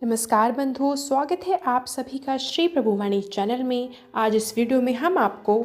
नमस्कार बंधुओं, स्वागत है आप सभी का श्री प्रभुवाणी चैनल में। आज इस वीडियो में हम आपको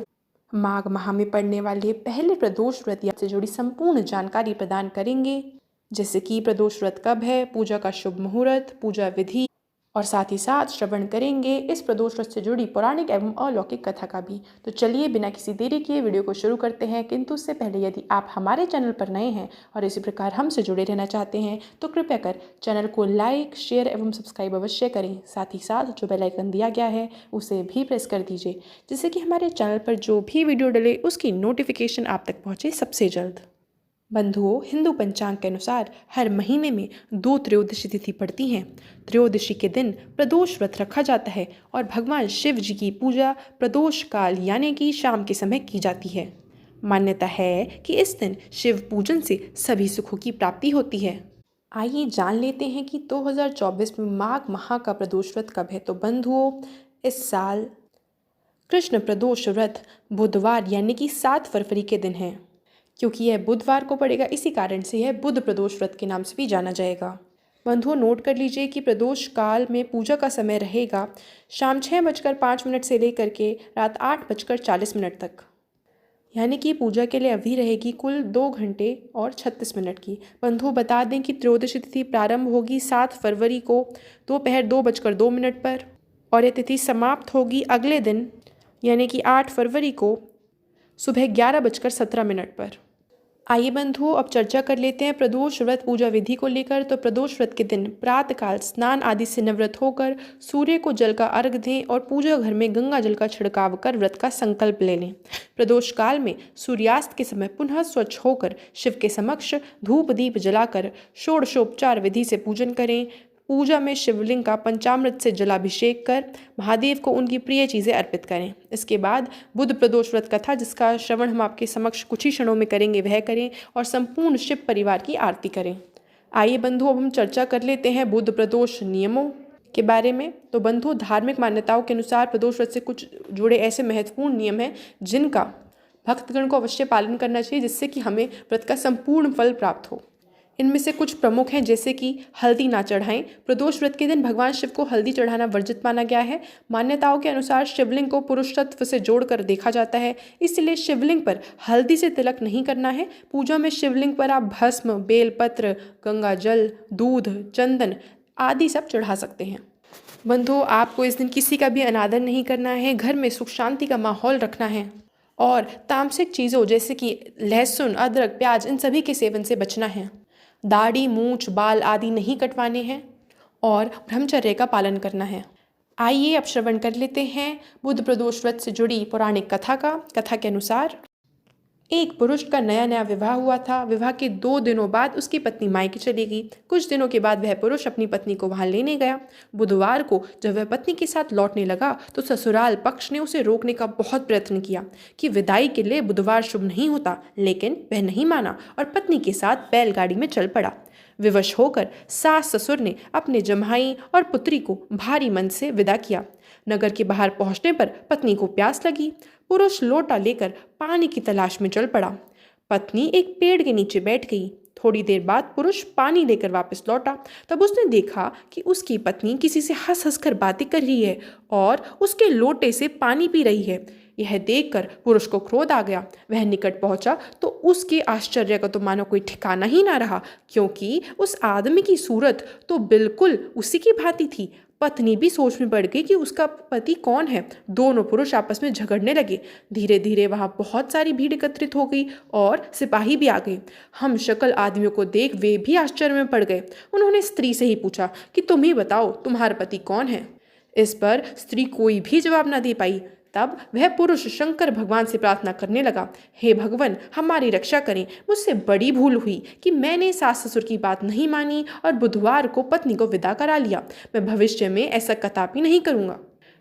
माघ माह में पड़ने वाले पहले प्रदोष व्रत से जुड़ी संपूर्ण जानकारी प्रदान करेंगे, जैसे कि प्रदोष व्रत कब है, पूजा का शुभ मुहूर्त, पूजा विधि और साथ ही साथ श्रवण करेंगे इस प्रदोष व्रत से जुड़ी पौराणिक एवं अलौकिक कथा का भी। तो चलिए बिना किसी देरी किए वीडियो को शुरू करते हैं। किंतु उससे पहले यदि आप हमारे चैनल पर नए हैं और इसी प्रकार हमसे जुड़े रहना चाहते हैं तो कृपया कर चैनल को लाइक, शेयर एवं सब्सक्राइब अवश्य करें। साथ ही साथ जो बेल आइकन दिया गया है उसे भी प्रेस कर दीजिए, जिससे कि हमारे चैनल पर जो भी वीडियो डले उसकी नोटिफिकेशन आप तक पहुँचे सबसे जल्द। बंधुओं, हिंदू पंचांग के अनुसार हर महीने में 2 त्रयोदशी तिथि पड़ती हैं। त्रयोदशी के दिन प्रदोष व्रत रखा जाता है और भगवान शिव जी की पूजा प्रदोष काल यानी कि शाम के समय की जाती है। मान्यता है कि इस दिन शिव पूजन से सभी सुखों की प्राप्ति होती है। आइए जान लेते हैं कि 2024 में माघ माह का प्रदोष व्रत कब है। तो बंधुओं, इस साल कृष्ण प्रदोष व्रत बुधवार यानी कि 7 फरवरी के दिन है। क्योंकि यह बुधवार को पड़ेगा, इसी कारण से यह बुध प्रदोष व्रत के नाम से भी जाना जाएगा। बंधुओं, नोट कर लीजिए कि प्रदोष काल में पूजा का समय रहेगा शाम 6:05 से लेकर के रात 8:40 तक, यानी कि पूजा के लिए अवधि रहेगी कुल 2 घंटे और 36 मिनट की। बंधुओं, बता दें कि त्रयोदशी तिथि प्रारंभ होगी 7 फरवरी को दोपहर 2:02 पर और यह तिथि समाप्त होगी अगले दिन यानी कि 8 फरवरी को सुबह 11:17 पर। आइए बंधुओं, अब चर्चा कर लेते हैं प्रदोष व्रत पूजा विधि को लेकर। तो प्रदोष व्रत के दिन प्रातःकाल स्नान आदि से निवृत्त होकर सूर्य को जल का अर्घ दें और पूजा घर में गंगा जल का छिड़काव कर व्रत का संकल्प ले लें। प्रदोष काल में सूर्यास्त के समय पुनः स्वच्छ होकर शिव के समक्ष धूप दीप जलाकर षोडशोपचार विधि से पूजन करें। पूजा में शिवलिंग का पंचामृत से जलाभिषेक कर महादेव को उनकी प्रिय चीज़ें अर्पित करें। इसके बाद बुध प्रदोष व्रत कथा, जिसका श्रवण हम आपके समक्ष कुछ ही क्षणों में करेंगे, वह करें और संपूर्ण शिव परिवार की आरती करें। आइए बंधुओं, अब हम चर्चा कर लेते हैं बुध प्रदोष नियमों के बारे में। तो बंधुओं, धार्मिक मान्यताओं के अनुसार प्रदोष व्रत से कुछ जुड़े ऐसे महत्वपूर्ण नियम हैं जिनका भक्तगण को अवश्य पालन करना चाहिए, जिससे कि हमें व्रत का संपूर्ण फल प्राप्त हो। इनमें से कुछ प्रमुख हैं, जैसे कि हल्दी ना चढ़ाएं। प्रदोष व्रत के दिन भगवान शिव को हल्दी चढ़ाना वर्जित माना गया है। मान्यताओं के अनुसार शिवलिंग को पुरुष तत्व से जोड़कर देखा जाता है, इसलिए शिवलिंग पर हल्दी से तिलक नहीं करना है। पूजा में शिवलिंग पर आप भस्म, बेलपत्र, गंगा जल, दूध, चंदन आदि सब चढ़ा सकते हैं। बंधुओं, आपको इस दिन किसी का भी अनादर नहीं करना है, घर में सुख शांति का माहौल रखना है और तामसिक चीज़ों जैसे कि लहसुन, अदरक, प्याज इन सभी के सेवन से बचना है। दाढ़ी, मूंछ, बाल आदि नहीं कटवाने हैं और ब्रह्मचर्य का पालन करना है। आइए अब श्रवण कर लेते हैं बुध प्रदोष व्रत से जुड़ी पौराणिक कथा का। कथा के अनुसार एक पुरुष का नया नया विवाह हुआ था। विवाह के 2 दिनों बाद उसकी पत्नी मायके चली गई। कुछ दिनों के बाद वह पुरुष अपनी पत्नी को वहां लेने गया। बुधवार को जब वह पत्नी के साथ लौटने लगा तो ससुराल पक्ष ने उसे रोकने का बहुत प्रयत्न किया कि विदाई के लिए बुधवार शुभ नहीं होता, लेकिन वह नहीं माना और पत्नी के साथ बैलगाड़ी में चल पड़ा। विवश होकर सास ससुर ने अपने जमाई और पुत्री को भारी मन से विदा किया। नगर के बाहर पहुंचने पर पत्नी को प्यास लगी। पुरुष लोटा लेकर पानी की तलाश में चल पड़ा। पत्नी एक पेड़ के नीचे बैठ गई। थोड़ी देर बाद पुरुष पानी लेकर वापस लौटा। तब उसने देखा कि उसकी पत्नी किसी से हंस हंस कर बातें कर रही है और उसके लोटे से पानी पी रही है। यह देखकर पुरुष को क्रोध आ गया। वह निकट पहुंचा तो उसके आश्चर्य का तो मानो कोई ठिकाना ही ना रहा, क्योंकि उस आदमी की सूरत तो बिल्कुल उसी की भांति थी। पत्नी भी सोच में पड़ गई कि उसका पति कौन है। दोनों पुरुष आपस में झगड़ने लगे। धीरे धीरे वहां बहुत सारी भीड़ एकत्रित हो गई और सिपाही भी आ गए। हम शक्ल आदमियों को देख वे भी आश्चर्य में पड़ गए। उन्होंने स्त्री से ही पूछा कि तुम ही बताओ, तुम्हारा पति कौन है। इस पर स्त्री कोई भी जवाब न दे पाई। तब वह पुरुष शंकर भगवान से प्रार्थना करने लगा, हे भगवान, हमारी रक्षा करें। मुझसे बड़ी भूल हुई कि मैंने सास ससुर की बात नहीं मानी और बुधवार को पत्नी को विदा करा लिया। मैं भविष्य में ऐसा कदापि नहीं करूँगा।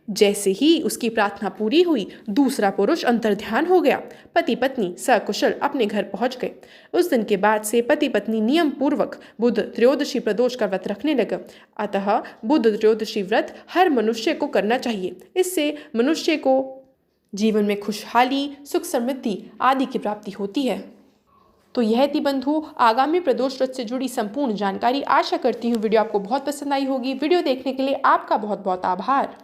जैसे ही उसकी प्रार्थना पूरी हुई, दूसरा पुरुष अंतर्ध्यान हो गया। पति पत्नी सकुशल अपने घर पहुंच गए। उस दिन के बाद से पति पत्नी नियम पूर्वक बुध त्रयोदशी प्रदोष का व्रत रखने लगे। अतः बुध त्रयोदशी व्रत हर मनुष्य को करना चाहिए। इससे मनुष्य को जीवन में खुशहाली, सुख समृद्धि आदि की प्राप्ति होती है। तो यह थी बंधु आगामी प्रदोष व्रत से जुड़ी संपूर्ण जानकारी। आशा करती हूँ वीडियो आपको बहुत पसंद आई होगी। वीडियो देखने के लिए आपका बहुत बहुत आभार।